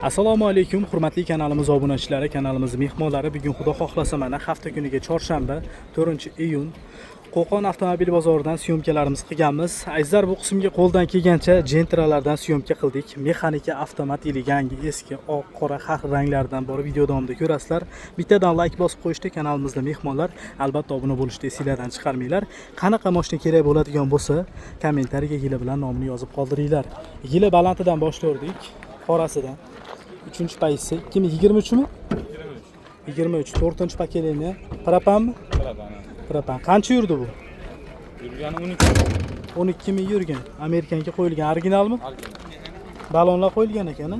Assalomu alaykum, hurmatli kanalimiz obunachilari, kanalimiz mehmonlari. Bugun xudo xohlasa mana hafta kuniga chorshanba, 4-iyun Qo'qon avtomobil bozoridan syomkalarimiz qilganmiz. Azizlar, bu qismga qo'ldan kelgancha Gentra'lardan syomka qildik. Mexanika, avtomat ili yangi, eski, oq, qora har ranglardan bor video davomida ko'rasizlar. Bittadan like bosib qo'yishda kanalimizda mehmonlar, albatta obuna bo'lishni esinglardan chiqarmanglar. Qanaqa mashina kerak bo'ladigan bo'lsa, kommentariyaga yili bilan nomini yozib qoldiringlar. Yili balantidan boshlardik, qorasidan. 3-paysi 2023 mi? 23. 4-pakelini. Propanmi? Propan. Qancha yurdi bu? Yurgani 12. 12 ming yurgan. Amerikanga qo'yilgan, originalmi? Balonlar qo'yilgan ekan, ha?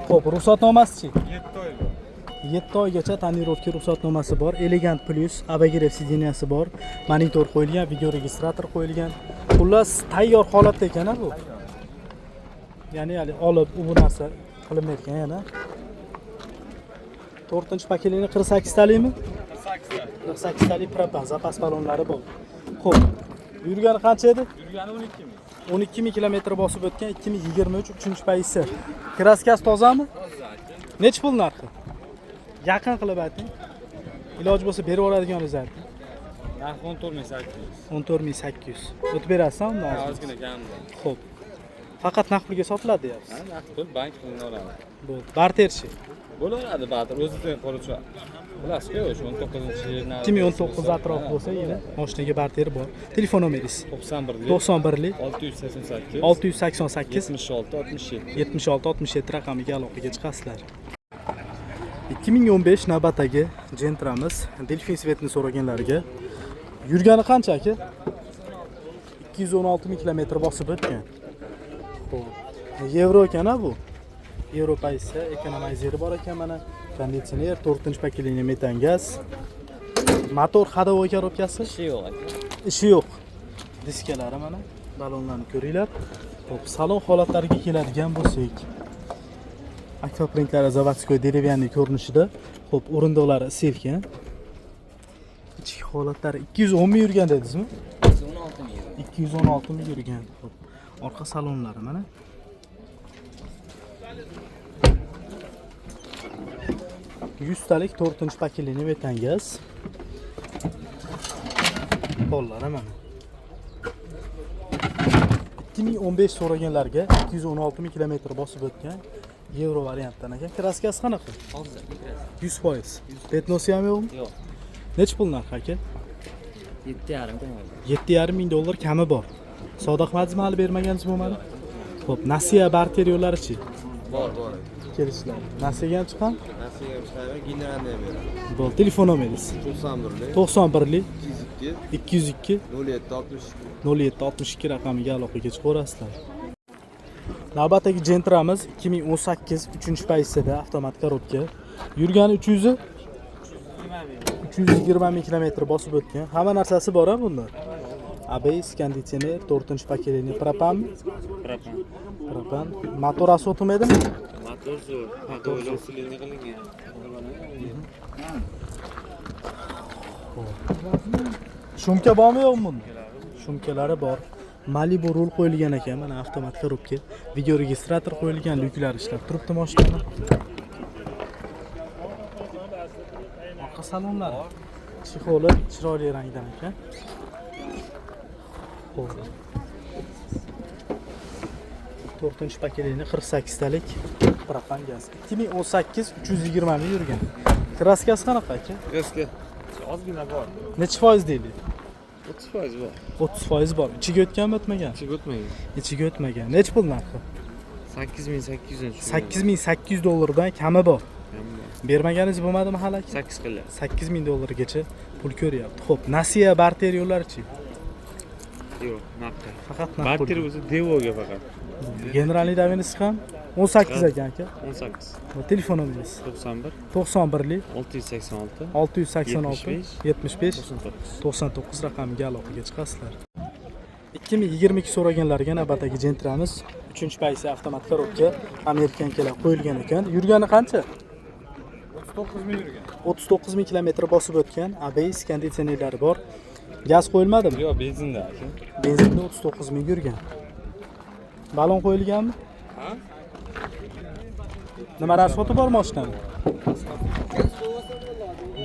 Xo'p, ruxsatnomasi-chi? 7 oy. 7 oygacha tonirovka ruxsatnomasi bor. Elegant plus, abagirov sidiniyasi bor. Monitor qo'yilgan, video registrator qo'yilgan. Xullas, tayyor holatda ekan bu. Ya'ni olib bu narsa qilinmayotgan yana. 4-pakelini 48 talikmi? 48 talik propan zapas balonlari bor. Xo'p, yurgani qancha edi? Yurgani 12 ming. 12 ming kilometr bosib o'tgan 2023 3-paysi. Kraskasi tozami? Toza. Necha pul narxi? Yaqin qilib ayting. Iloji bo'lsa berib yuboradiganingizni ayting. Narxi 14800. 14800. O'tib berasizmi undan? Ozgina kamda. Xo'p. Faqat naqd pulga sotiladi deyapsiz. Ha, naqd pul bank pulini oladi. Bo'ldi. Barterchi. Bo'laveradi barter o'zidan qoluvchi. Bilasiz-ku, o'sha 19-yildan 2019 atrofi bo'lsa, yana mashinaga barter bor. Telefon nomeringiz 91 688 688 688 76 67. 76-67 raqamiga aloqaga chiqasizlar. 2015 navbatdagi Gentra'miz Delfin Svetni so'raganlarga yurgani qancha aka? 216 ming kilometr bosib o'tgan. Xo'p, yevro ekan bu. Yevropaysa ekonomizeri bor ekan mana. Konditsioner, 4-pakelini metan gaz. Motor ходовой коробкasi Ishi yo'q aka. Ishi yo'q. Diskalari mana, balonlarni ko'ringlar. Xo'p, salon holatlariga keladigan bo'lsak, akvaprintlari zavodskoy derevyanniy ko'rinishida. Xo'p, o'rindiqlari selka. Ichki holatlari 210 ming yurgan dedingizmi? 216 ming. 216 ming yurgan. Xo'p, orqa salonlari mana. Talik 4-pakelini metan gaz. Qo'llari mana. 2015 so'raganlarga 216 ming kilometr bosib o'tgan yevro variantdan ekan. Kraskasi qanaqa? Hozir 100%. Petnosi ham yo'qmi? yo'q. Necha pul narxi aka? 7,5 ming. 7,5 ming dollar kami bor. Sodiqmadingizmi hali bermagansiz bo'lmadi? Xo'p, Nasiya barter yo'llari-chi? Bor. Kelishlar. Nasiyaga ham chiqqan? Nasiya ishlaydi, generalni ham beradi. Bo'ldi. Telefon nomeringiz 91 202 0762 raqamiga aloqaga chiqaverasizlar. Navbatdagi Gentra'miz 2018 3-paysida avtomat korobka. Yurgani 320 ming kilometr bosib o'tgan. Hamma narsasi bor-a bunda. ABS, konditsioner, 4-pakelini propanmi? Propan. Motor asotmaydimi? Motor zo'r. Motor silini qilingan. Shumka bormi yo'qmi bunda? Shumkalari bor. Malibu rul qo'yilgan ekan, mana avtomat korobka. Video registrator qo'yilgan, lyuklar ishlab turibdi mashinani. Orqa salonlari. Chexoli chiroyli rangdan ekan. Xo'p. 4-pakelini 48 talik propan gaz. 2018 320 ming yurgan. Kraskasi qanaqa aka? Kraska ozgina bor. Necha foiz deylik? 30% bor. 30% bor. Ichiga o'tganmi, o'tmagan? Ichiga o'tmagan. Ichiga o'tmagan. Necha pul narxi? 8800 dan. 8800 dollardan kami bor. Bermaganingiz bo'lmadimi hali? 8 qildi. 8000 dollargacha pul ko'ryapti. Xo'p, Nasiya barter yo'llari-chi? Yo'q, naqd. Faqat naqd. Barter o'zi Devoga faqat. Generalniy davenisi ham 18 ekan aka. 18. Telefon nomeringiz 91 91 686 686 75 99 raqamiga aloqaga chiqasizlar. 2022 so'raganlarga navbatdagi Gentra'miz 3-paysi avtomat korobka Amerikankalar qo'yilgan ekan. Yurgani qancha? 39 ming yurgan. 39 ming kilometr bosib o'tgan. ABS, konditsionerlari bor. Gaz qo'yilmadimi? Yo'q, benzinda aka. Benzinda 39 ming yurgan. Balon qo'yilganmi? Ha? Nimalar sotib bor mashinani?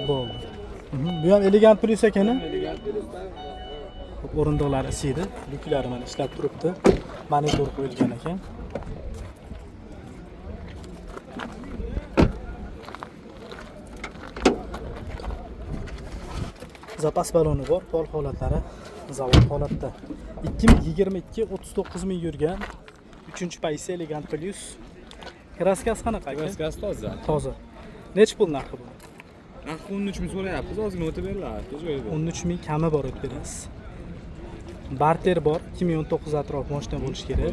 Bo'ldi. Bu ham elegant plus ekan. O'rindiqlari isiydi. Lyuklari mana ishlab turibdi. Monitor qo'yilgan ekan. Zapas baloni bor, pol holatlari zavod holatda. 2022 39 ming yurgan. 3-paysi elegant plus. Kraskasi qanaqa aka? Kraskasi toza. Toza. Nech pul narxi bu? Narxi 13 ming so'rayapmiz, ozgina o'tib beriladi. Joyida. 13 ming kami bor o'tib berasiz. Barter bor, 2019 atrof mashina bo'lishi kerak.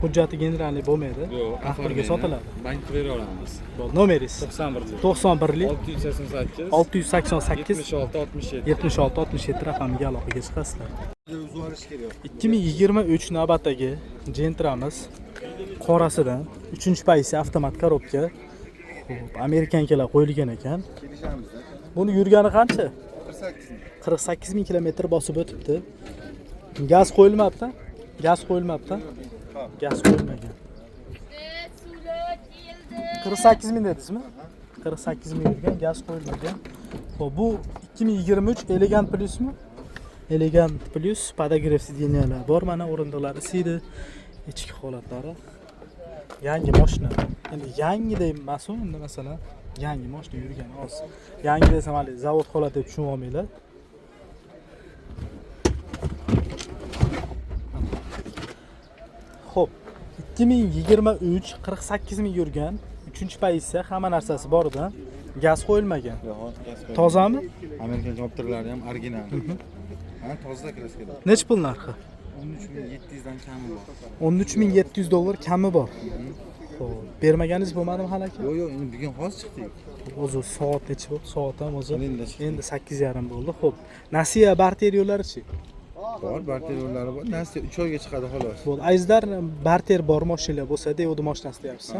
Hujjati generalniy bo'lmaydi. Yo'q, Avtorga sotiladi. Bankka bera olamiz. Bo'ldi, nomeringiz 91 lik 688 688 76 67. 76 67 raqamiga aloqaga chiqasizlar. 2023 navbatdagi Gentramiz qorasidan 3-paysi avtomat korobka. Xo'p, amerikankalar qo'yilgan ekan. Buni yurgani qancha? 48 ming kilometr bosib o'tibdi. Gaz qo'yilmabdi. Gaz qo'yilmagan. 48 ming dedingizmi? 48 ming yurgan, gaz qo'yilmagan. Xo'p, bu 2023 elegant plusmi? Elegant plus podogrev sideniyalar bor, mana o'rindiqlari isiydi. Ichki holatlari. Yangi mashina. Endi yangi deyman-ku, endi masalan, yangi mashina yurgan oz. Yangi desam hali zavod holati deb tushunib olmanglar. Xo'p, 2023 48 ming yurgan, 3-paysi hamma narsasi bor-da, gaz qo'yilmagan. Yo'q, gaz qo'yilmagan. Tozami? Amerikan kopterlari ham original. Ha, toza kraskalar. Nech pul narxi? 13700 dan kami bor. 13700 dollar kami bor. Xo'p, bermaganingiz bo'lmadimi hali aka? Yo'q, endi bugun hozir chiqdik. O'zi soat necha bo'ldi? Soat ham o'zi Endi 8:30 bo'ldi. Xo'p, Nasiya barter yo'llari-chi? Bor, barter yo'llari bor. Nasti 3 oyga chiqadi xolos. Bo'ldi. Aizlar barter bor mashinalar bo'lsa, deydi mashinasi deyapsiz.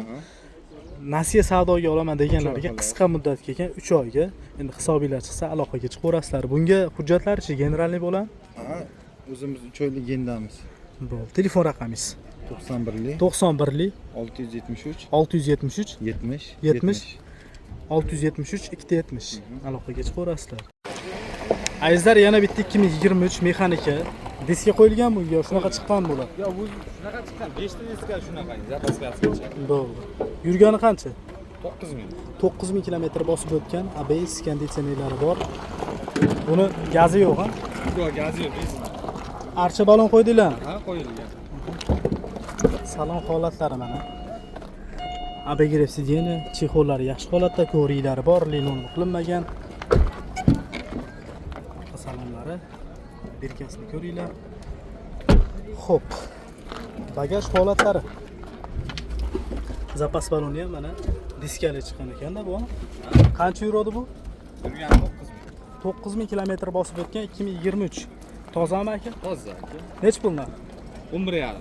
Nasiya savdoga olaman deganlarga qisqa muddatga ekan 3 oyga. Endi hisobinglar chiqsa aloqaga chiqaverasizlar. Bunga hujjatlar-chi generalniy bo'ladi? Ha, o'zimiz 3 oylik gendamiz. Bo'ldi. Telefon raqamingiz 91lik 91lik 673 673 70 70 673 270 aloqaga chiqaverasizlar. Aizlar yana bitta 2023 mexanika diska qo'yilgan bunga, shunaqa chiqqan bo'ladi. Yo'q, bu shunaqa chiqqan. 5 ta diska shunaqa, zapaskasigacha. Bo'ldi. Yurgani qancha? 9 ming. 9000 kilometr bosib o'tgan, ABS konditsionerlari bor. Buni gazi yo'q, ha? Yo'q, gazi yo'q, benzin. Archa balon qo'ydinglarmi? Ha, qo'yilgan. Salon holatlari mana. Abegrev sideni, chexollari yaxshi holatda, ko'riklari bor, linon qilinmagan. Salonlari, birkasini ko'ringlar. Xo'p. Bagaj holatlari. Zapas baloni ham mana diskali chiqqan ekanda bu. Qancha yuradi bu? Yurgan 9 ming. 9000 kilometr bosib o'tgan 2023. Tozami aka? Toza aka. Nech pul narxi? 11,5.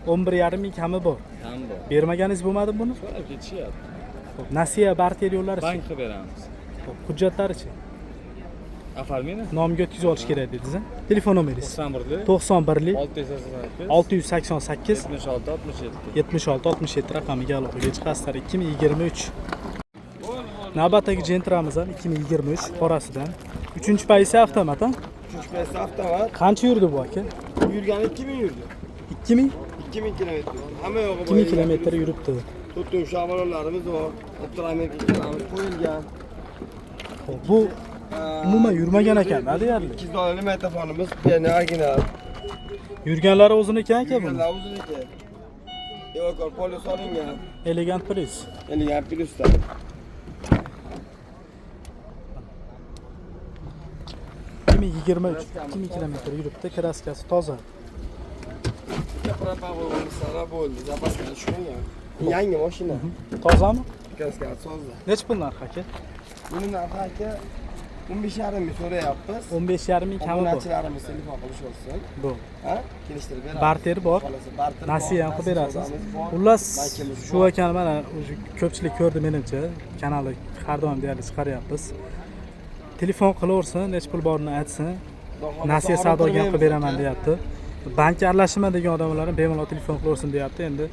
11,5 ming kami bor. Kam bor. Bermaganingiz bo'lmadimi buni? So'rab ketishyapti. Xo'p, Nasiya barter yo'llari. Bankka beramiz. Xo'p, hujjatlari-chi? Afalmini? Nomiga o'tkazish olish kerak dedingiz-a? Telefon nomeringiz 91lik 91lik 688 688 76 67. 76 67 raqamiga aloqaga chiqasizlar. 2023. Navbatdagi Gentramiz ham 2023 qorasidan 3-paysi avtomat, ha? 3-paysi avtomat. Qancha yurdi bu aka? Yurgani 2000 yurdi. 2000? 2000 kilometr. Hamma yog'i 2000 kilometr yuribdi. To'rtta shavollarimiz bor. Optor Amerika kanalimiz qo'yilgan. Xo'p, bu umuman yurmagan ekan-da deyarli. 200 dollarlik magnitofonimiz, yana original. Yurganlari o'ziniki aka buni. Yurganlar o'ziniki. Evakor polio solingan. Elegant plus. Elegant plusda. 2023 2000 kilometr yuribdi, kraskasi toza. Sara bo'ldi, zapaskani tushungan. Yangi mashina. Tozami? Kraskasi sozda. Nech pul narxi aka? Buni narxi aka 15,5 ming so'rayapmiz. 15,5 ming kami bor. Obunachilarimiz telefon qilish olsin. Bu. Ha? Kelishtirib beramiz. Barter bor. Barter Nasiya ham bor, qilib berasiz. savdomiz bor, Xullas, bankimiz shu bor. ekan mana ko'pchilik ko'rdi menimcha, kanalni har doim deyarli chiqaryapmiz. Telefon qilaversin, nech pul borini aytsin. Nasiya savdoga ham qilib beraman deyapti. Bankka aralashma degan odamlar ham bemalol telefon qilaversin deyapti. Endi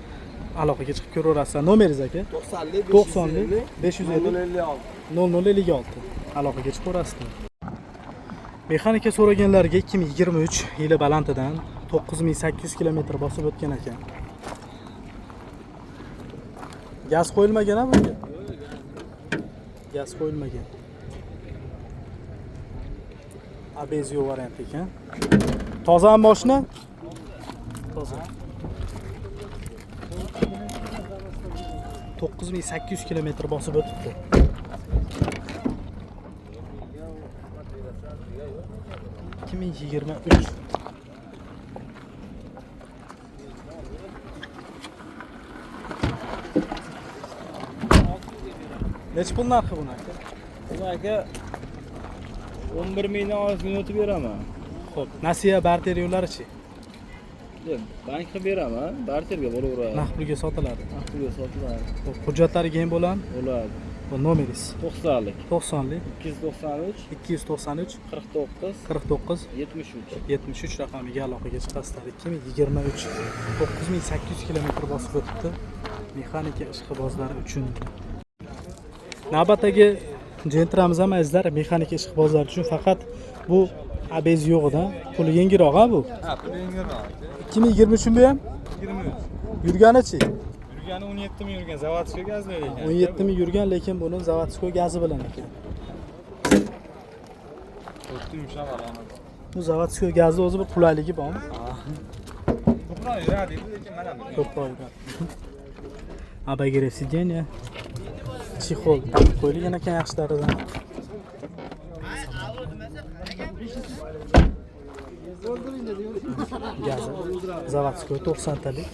aloqaga chiqib ko'raverasizlar. Nomeringiz aka? 90 550 556 0056. Aloqaga chiqaverasizlar. Mexanika so'raganlarga 2023 yili balantidan 9800 km bosib o'tgan ekan. Gaz qo'yilmagan-a bunga? Gaz qo'yilmagan. ABS yo'q variant ekan. Tozami mashina? Toza. 9800 km bosib o'tibdi. Kim 23. Necha pul narxi buni aka? Bu aka 11 mingdan oshib o'tib beraman. Xo'p, nasiya barter yo'llari-chi? Bank qilib beraman, barterga bo'laveradi. Naqd pulga sotiladi. Pulga sotiladi. Xo'p, hujjatlariga ham bo'ladi. Bo'ladi. Bu nomeringiz 90lik, 90lik 293, 293 49, 49 73. 73 raqamiga aloqaga chiqasizlar. 2023 9800 km bosib o'tibdi. Mexanika ishqibozlari uchun. Navbatdagi jentramiz ham azizlar, mexanika ishqibozlari uchun faqat bu ABS yo'g'ida, puli yengilroq-a bu? Ha, puli yengilroq. 2023 bu ham 23. yurganichi? Yurgani 17 ming yurgan, zavodskiy gazli ekan. 17 ming yurgan, lekin buni zavodskiy gazi bilan ekan. O'tdi yumshoq ana. Bu zavodskiy gazni o'zi bir qulayligi bormi? Ko'proq yuradi, lekin mana bu. Ko'proq yuradi. Обогрев сиденья. Чехол taqib qo'yilgan ekan yaxshilaridan. Gazi. Zavodskiy 90 talik.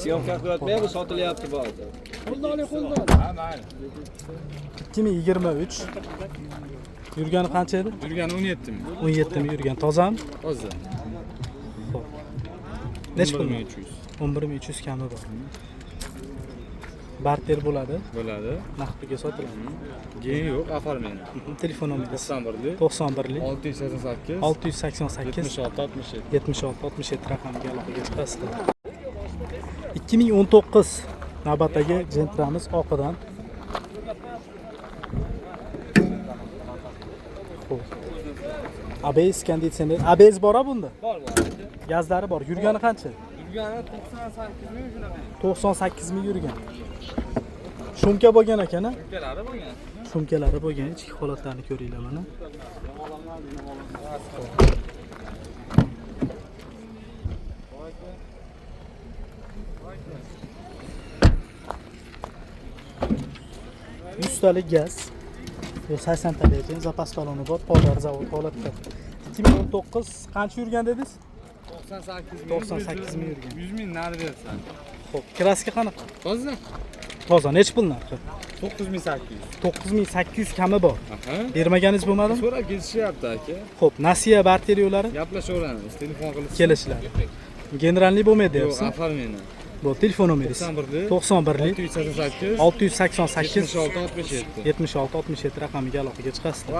Syomka qilyapti, bu sotilyapti bu hozir. Ha, mayli. 2023 yurgani qancha edi? Yurgani 17 ming. 17 ming yurgan. Tozami? Toza. Xo'p. Necha pul? 11300. 11300 kami bor. Barter bo'ladi. Bo'ladi. Naqd pulga sotiladi. Gen yo'q, ofarmen. Telefon nomeringiz 91lik 91lik 688 688 76 67. 76 67 raqamiga aloqaga chiqasizlar. 2019 navbatdagi jentramiz oqidan. Xo'p. ABS konditsioner. ABS bor-a bunda? Bor. Gazlari bor. Yurgani qancha? Yurgani 98 ming shunaqa. 98 ming yurgan. Shumka bo'lgan ekan-a? Keladi bo'lgan. Shumkalari bo'lgan. Ichki holatlarini ko'ringlar mana. Ustalik gaz. Yo 80 talik ekan, zapas taloni bor, podar zavod holatda. 2019 qancha yurgan dedingiz? 98 ming. 98 ming yurgan. 100 ming nari bersan. Xo'p, kraska qanaqa? Toza. Toza, necha pul narxi? 9800. 9800 kami bor. Aha. Bermaganingiz bo'lmadimi? So'rab ketishyapti aka. Xo'p, nasiya barter yo'llari Gaplashaveramiz, telefon qilib. kelishlar. Generalniy bo'lmaydi Yo'q, deyapsiz. ofarmen. Bu telefon nomeringiz 91lik 91lik 688 688 76 67. 76 67 raqamiga aloqaga chiqasizlar.